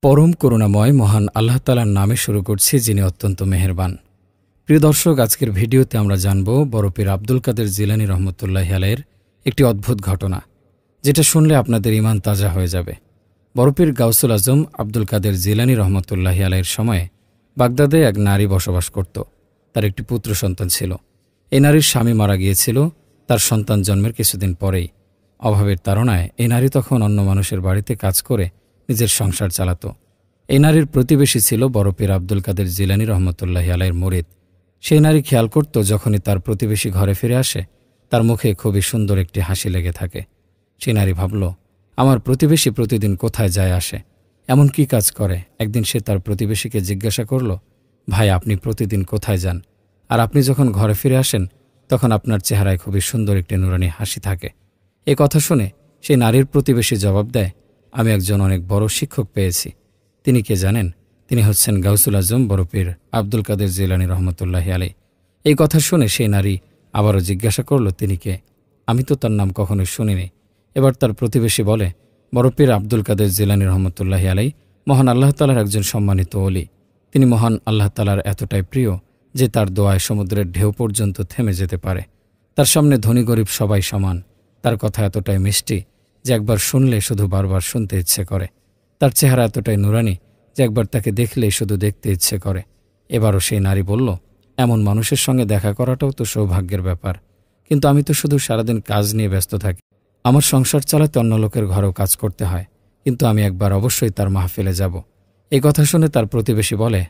পরম করুণাময় মহান আল্লাহ তাআলার নামে শুরু করছি, যিনি অত্যন্ত মেহেরবান। প্রিয় দর্শক, আজকের ভিডিওতে আমরা জানব বড় পীর আব্দুল কাদের জিলানী রহমতুল্লাহি আলাইহির একটি অদ্ভুত ঘটনা, যেটা শুনলে আপনাদের ঈমান তাজা হয়ে যাবে। বড় পীর গাউসুল আজম আব্দুল কাদের জিলানী রহমতুল্লাহি আলাইহির সময়ে বাগদাদে এক নারী বসবাস করত। তার একটি পুত্র সন্তান ছিল। এই নারীর স্বামী মারা গিয়েছিল তার সন্তান জন্মের কিছুদিন পরেই। অভাবের তাড়নায় এই নারী তখন অন্য মানুষের বাড়িতে কাজ করে নিজের সংসার চালাত। এই নারীর প্রতিবেশী ছিল বড় পীর আব্দুল কাদের জিলানী রহমতুল্লাহি আলাইহির মুরিদ। সেই নারী খেয়াল করত, যখনই তার প্রতিবেশী ঘরে ফিরে আসে তার মুখে খুবই সুন্দর একটি হাসি লেগে থাকে। সেই নারী ভাবল, আমার প্রতিবেশী প্রতিদিন কোথায় যায় আসে, এমন কি কাজ করে। একদিন সে তার প্রতিবেশীকে জিজ্ঞাসা করল, ভাই, আপনি প্রতিদিন কোথায় যান? আর আপনি যখন ঘরে ফিরে আসেন তখন আপনার চেহারায় খুবই সুন্দর একটি নুরানি হাসি থাকে। এ কথা শুনে সেই নারীর প্রতিবেশী জবাব দেয়, আমি একজন অনেক বড় শিক্ষক পেয়েছি। তিনি কে জানেন? তিনি হচ্ছেন গাউসুল আজম বড় পীর আব্দুল কাদের জিলানী রহমতুল্লাহি আলাইহি। এই কথা শুনে সেই নারী আবারও জিজ্ঞাসা করল, তিনি কে? আমি তো তার নাম কখনোই শুনিনি। এবার তার প্রতিবেশী বলে, বড় পীর আব্দুল কাদের জিলানী রহমতুল্লাহি আলাইহি মহান আল্লাহ তাআলার একজন সম্মানিত ওলি। তিনি মহান আল্লাহ তাআলার এতটাই প্রিয় যে তার দোয়ায় সমুদ্রের ঢেউ পর্যন্ত থেমে যেতে পারে। তার সামনে ধনী গরিব সবাই সমান। তার কথা এতটাই মিষ্টি যে একবার শুনলে শুধু বারবার শুনতে ইচ্ছে করে। তার চেহারা এতটাই নুরানি যে একবার তাকে দেখলেই শুধু দেখতে ইচ্ছে করে। এবারও সেই নারী বলল, এমন মানুষের সঙ্গে দেখা করাটাও তো সৌভাগ্যের ব্যাপার, কিন্তু আমি তো শুধু সারাদিন কাজ নিয়ে ব্যস্ত থাকি। আমার সংসার চালাতে অন্য লোকের ঘরেও কাজ করতে হয়, কিন্তু আমি একবার অবশ্যই তার মাহফিলে যাব। এই কথা শুনে তার প্রতিবেশী বলে,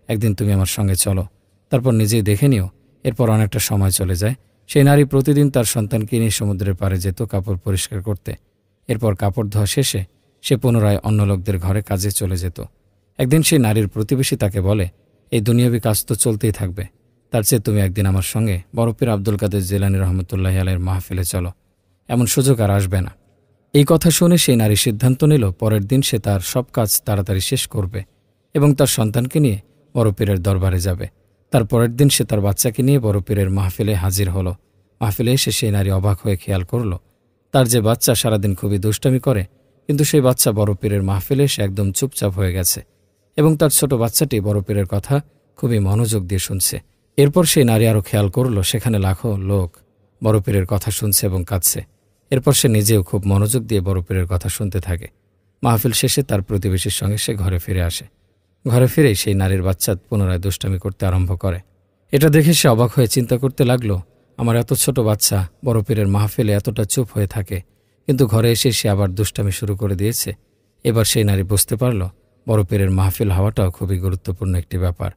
একদিন তুমি আমার সঙ্গে চলো, তারপর নিজেই দেখে নিও। এরপর অনেকটা সময় চলে যায়। সেই নারী প্রতিদিন তার সন্তানকে নিয়ে সমুদ্রের পাড়ে যেত কাপড় পরিষ্কার করতে। এরপর কাপড় ধোয়া শেষে সে পুনরায় অন্য লোকদের ঘরে কাজে চলে যেত। একদিন সেই নারীর প্রতিবেশী তাকে বলে, এই দুনিয়াবি কাজ তো চলতেই থাকবে, তার চেয়ে তুমি একদিন আমার সঙ্গে বড় পীর আব্দুল কাদের জিলানী রহমতুল্লাহি আলাইহির মাহফিলে চলো, এমন সুযোগ আর আসবে না। এই কথা শুনে সেই নারী সিদ্ধান্ত নিল, পরের দিন সে তার সব কাজ তাড়াতাড়ি শেষ করবে এবং তার সন্তানকে নিয়ে বড় পীরের দরবারে যাবে। তার পরের দিন সে তার বাচ্চাকে নিয়ে বড় পীরের মাহফিলে হাজির হলো। মাহফিলে এসে সেই নারী অবাক হয়ে খেয়াল করল, তার যে বাচ্চা সারাদিন খুবই দুষ্টামি করে, কিন্তু সেই বাচ্চা বড় পীরের মাহফিলে এসে একদম চুপচাপ হয়ে গেছে এবং তার ছোট বাচ্চাটি বড় পীরের কথা খুবই মনোযোগ দিয়ে শুনছে। এরপর সেই নারী আরও খেয়াল করল, সেখানে লাখো লোক বড় পীরের কথা শুনছে এবং কাঁদছে। এরপর সে নিজেও খুব মনোযোগ দিয়ে বড় পীরের কথা শুনতে থাকে। মাহফিল শেষে তার প্রতিবেশীর সঙ্গে সে ঘরে ফিরে আসে। ঘরে ফিরেই সেই নারীর বাচ্চা পুনরায় দুষ্টামি করতে আরম্ভ করে। এটা দেখে সে অবাক হয়ে চিন্তা করতে লাগলো, আমার এত ছোট বাচ্চা বড় পীরের মাহফিলে এতটা চুপ হয়ে থাকে, কিন্তু ঘরে এসে সে আবার দুষ্টামি শুরু করে দিয়েছে। এবার সেই নারী বুঝতে পারল, বড় পীরের মাহফিল হওয়াটাও খুবই গুরুত্বপূর্ণ একটি ব্যাপার।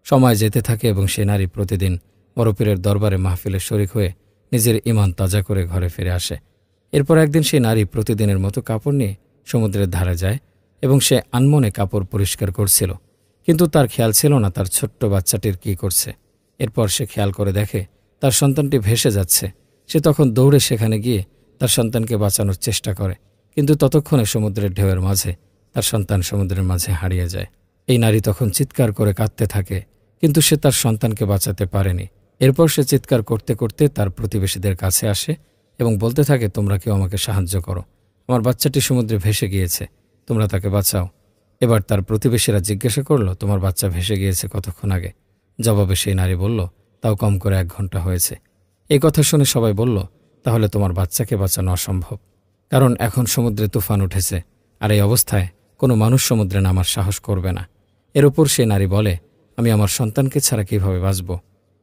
সময় যেতে থাকে এবং সেই নারী প্রতিদিন বড় পীরের দরবারে মাহফিলে শরিক হয়ে নিজের ঈমান তাজা করে ঘরে ফিরে আসে। এরপর একদিন সেই নারী প্রতিদিনের মতো কাপড় নিয়ে সমুদ্রের ধারে যায় এবং সে আনমনে কাপড় পরিষ্কার করছিল, কিন্তু তার খেয়াল ছিল না তার ছোট্ট বাচ্চাটির কী করছে। এরপর সে খেয়াল করে দেখে তার সন্তানটি ভেসে যাচ্ছে। সে তখন দৌড়ে সেখানে গিয়ে তার সন্তানকে বাঁচানোর চেষ্টা করে, কিন্তু ততক্ষণে সমুদ্রের ঢেউয়ের মাঝে তার সন্তান সমুদ্রের মাঝে হারিয়ে যায়। এই নারী তখন চিৎকার করে কাঁদতে থাকে, কিন্তু সে তার সন্তানকে বাঁচাতে পারেনি। এরপর সে চিৎকার করতে করতে তার প্রতিবেশীদের কাছে আসে এবং বলতে থাকে, তোমরা কেউ আমাকে সাহায্য করো, আমার বাচ্চাটি সমুদ্রে ভেসে গিয়েছে, তোমরা তাকে বাঁচাও। এবার তার প্রতিবেশীরা জিজ্ঞাসা করল, তোমার বাচ্চা ভেসে গিয়েছে কতক্ষণ আগে? জবাবে সেই নারী বলল, তাও কম করে 1 ঘন্টা হয়েছে। এই কথা শুনে সবাই বলল, তাহলে তোমার বাচ্চাকে বাঁচানো অসম্ভব, কারণ এখন সমুদ্রে তুফান উঠেছে, আর এই অবস্থায় কোনো মানুষ সমুদ্রে নামার সাহস করবে না। এর উপর সেই নারী বলে, আমি আমার সন্তানকে ছাড়া কীভাবে বাঁচব?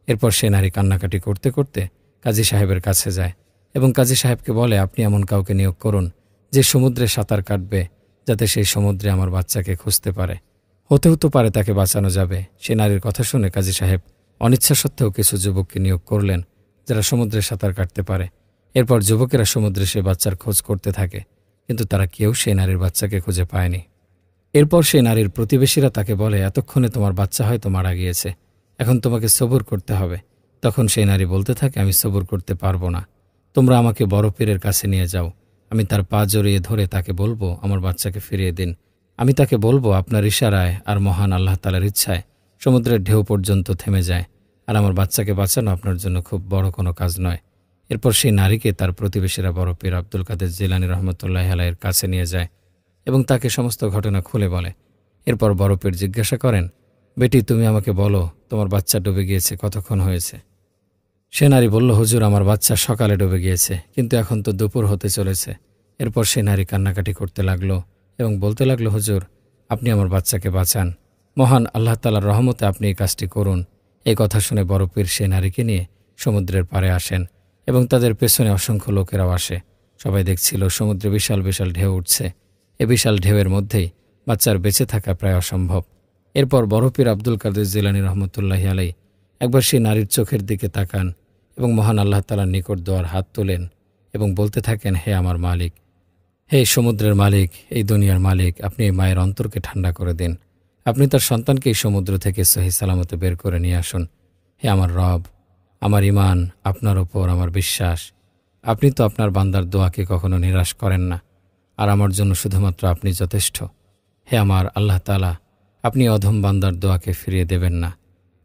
এরপর সেই নারী কান্নাকাটি করতে করতে কাজী সাহেবের কাছে যায় এবং কাজী সাহেবকে বলে, আপনি এমন কাউকে নিয়োগ করুন যে সমুদ্রে সাঁতার কাটবে, যাতে সেই সমুদ্রে আমার বাচ্চাকে খুঁজতে পারে। হতেও তো পারে তাকে বাঁচানো যাবে। সে নারীর কথা শুনে কাজী সাহেব অনিচ্ছা সত্ত্বেও কিছু যুবককে নিয়োগ করলেন যারা সমুদ্রে সাঁতার কাটতে পারে। এরপর যুবকেরা সমুদ্রে সে বাচ্চার খোঁজ করতে থাকে, কিন্তু তারা কেউ সেই নারীর বাচ্চাকে খুঁজে পায়নি। এরপর সেই নারীর প্রতিবেশীরা তাকে বলে, এতক্ষণে তোমার বাচ্চা হয়তো মারা গিয়েছে, এখন তোমাকে সবুর করতে হবে। তখন সেই নারী বলতে থাকে, আমি সবুর করতে পারবো না, তোমরা আমাকে বড় পীরের কাছে নিয়ে যাও। আমি তার পা জড়িয়ে ধরে তাকে বলবো, আমার বাচ্চাকে ফিরিয়ে দিন। আমি তাকে বলবো, আপনার ইশারায় আর মহান আল্লাহ তাআলার ইচ্ছায় সমুদ্রের ঢেউ পর্যন্ত থেমে যায়, আর আমার বাচ্চাকে বাঁচানো আপনার জন্য খুব বড় কোনো কাজ নয়। এরপর সেই নারীকে তার প্রতিবেশীরা বড় পীর আব্দুল কাদের জিলানী রহমতুল্লাহি আলাইহির কাছে নিয়ে যায় এবং তাকে সমস্ত ঘটনা খুলে বলে। এরপর বড় পীর জিজ্ঞাসা করেন, বেটি, তুমি আমাকে বলো, তোমার বাচ্চা ডুবে গিয়েছে কতক্ষণ হয়েছে? সে নারী বলল, হুজুর, আমার বাচ্চা সকালে ডুবে গিয়েছে, কিন্তু এখন তো দুপুর হতে চলেছে। এরপর সে নারী কান্নাকাটি করতে লাগলো এবং বলতে লাগলো, হুজুর, আপনি আমার বাচ্চাকে বাঁচান, মহান আল্লাহ তাআলার রহমতে আপনি এই কাজটি করুন। এই কথা শুনে বড় পীর সে নারীকে নিয়ে সমুদ্রের পাড়ে আসেন এবং তাদের পেছনে অসংখ্য লোকেরাও আসে। সবাই দেখছিল সমুদ্রে বিশাল বিশাল ঢেউ উঠছে। এ বিশাল ঢেউয়ের মধ্যেই বাচ্চার বেঁচে থাকা প্রায় অসম্ভব। এরপর বড় পীর আব্দুল কাদের জিলানী রহমতুল্লাহি আলাইহি একবার সেই নারীর চোখের দিকে তাকান এবং মহান আল্লাহ তাআলার নিকট দোয়ার হাত তোলেন এবং বলতে থাকেন, হে আমার মালিক, হে সমুদ্রের মালিক, এই দুনিয়ার মালিক, আপনি এই মায়ের অন্তরকে ঠান্ডা করে দিন। আপনি তার সন্তানকে এই সমুদ্র থেকে সহি সালামতে বের করে নিয়ে আসুন। হে আমার রব, আমার ঈমান, আপনার ওপর আমার বিশ্বাস। আপনি তো আপনার বান্দার দোয়াকে কখনো নিরাশ করেন না, আর আমার জন্য শুধুমাত্র আপনি যথেষ্ট। হে আমার আল্লাহ তাআলা, আপনি অধম বান্দার দোয়াকে ফিরিয়ে দেবেন না।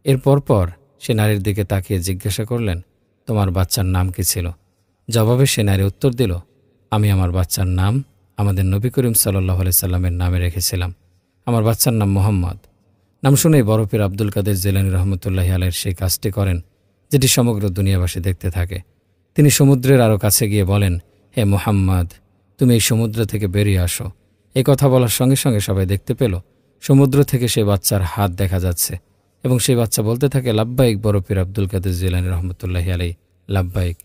এর পরপর সে নারীর দিকে তাকিয়ে জিজ্ঞাসা করলেন, তোমার বাচ্চার নাম কি ছিল? জবাবে সে নারী উত্তর দিল, আমি আমার বাচ্চার নাম আমাদের নবী করিম সাল্লাল্লাহু আলাইহি সাল্লামের নামে রেখেছিলাম। আমার বাচ্চার নাম মোহাম্মদ। নাম শুনেই বড় পীর আব্দুল কাদের জিলানী রহমতুল্লাহি আলাইহির সেই কাজটি করেন যেটি সমগ্র দুনিয়াবাসী দেখতে থাকে। তিনি সমুদ্রের আরও কাছে গিয়ে বলেন, হে মুহাম্মদ, তুমি এই সমুদ্র থেকে বেরিয়ে আসো। এই কথা বলার সঙ্গে সঙ্গে সবাই দেখতে পেল সমুদ্র থেকে সেই বাচ্চার হাত দেখা যাচ্ছে এবং সেই বাচ্চা বলতে থাকে, লাব্বাইক বড় পীর আব্দুল কাদের জিলানী রহমতুল্লাহি আলাইহি, লাব্বাইক।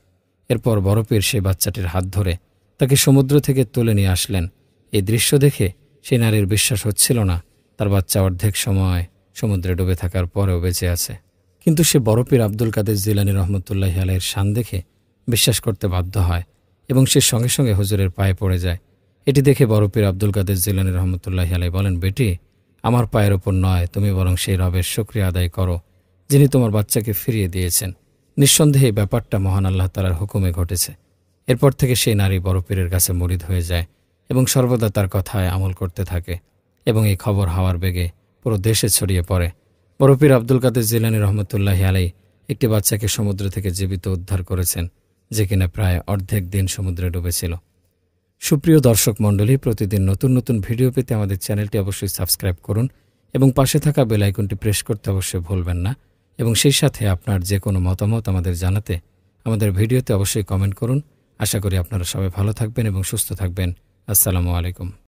এরপর বড় পীর সেই বাচ্চাটির হাত ধরে তাকে সমুদ্র থেকে তুলে নিয়ে আসলেন। এই দৃশ্য দেখে সেই নারীর বিশ্বাস হচ্ছিল না তার বাচ্চা অর্ধেক সময় সমুদ্রে ডুবে থাকার পরেও বেঁচে আছে। কিন্তু সে বড় পীর আব্দুল কাদের জিলানী রহমতুল্লাহি আলাইহির শান দেখে বিশ্বাস করতে বাধ্য হয় এবং সে সঙ্গে সঙ্গে হুজুরের পায়ে পড়ে যায়। এটি দেখে বড় পীর আব্দুল কাদের জিলানী রহমতুল্লাহি আলাইহি বলেন, বেটি, আমার পায়ের ওপর নয়, তুমি বরং সেই রবের শুকরিয়া আদায় করো যিনি তোমার বাচ্চাকে ফিরিয়ে দিয়েছেন। নিঃসন্দেহে এই ব্যাপারটা মহান আল্লাহ তাআলার হুকুমে ঘটেছে। এরপর থেকে সেই নারী বড় পীরের কাছে মুরিদ হয়ে যায় এবং সর্বদা তার কথায় আমল করতে থাকে এবং এই খবর হাওয়ার বেগে পুরো দেশে ছড়িয়ে পড়ে। বড় পীর আব্দুল কাদের জিলানী রহমতুল্লাহি আলাইহি একটি বাচ্চাকে সমুদ্র থেকে জীবিত উদ্ধার করেছেন, যে কিনা প্রায় অর্ধেক দিন সমুদ্রে ডুবেছিল। সুপ্রিয় দর্শক মণ্ডলী, প্রতিদিন নতুন নতুন ভিডিও পেতে আমাদের চ্যানেলটি অবশ্যই সাবস্ক্রাইব করুন এবং পাশে থাকা বেল আইকনটি প্রেস করতে অবশ্যই ভুলবেন না। এবং সেই সাথে আপনার যে কোনো মতামত আমাদের জানাতে আমাদের ভিডিওতে অবশ্যই কমেন্ট করুন। আশা করি আপনারা সবাই ভালো থাকবেন এবং সুস্থ থাকবেন। আসসালামু আলাইকুম।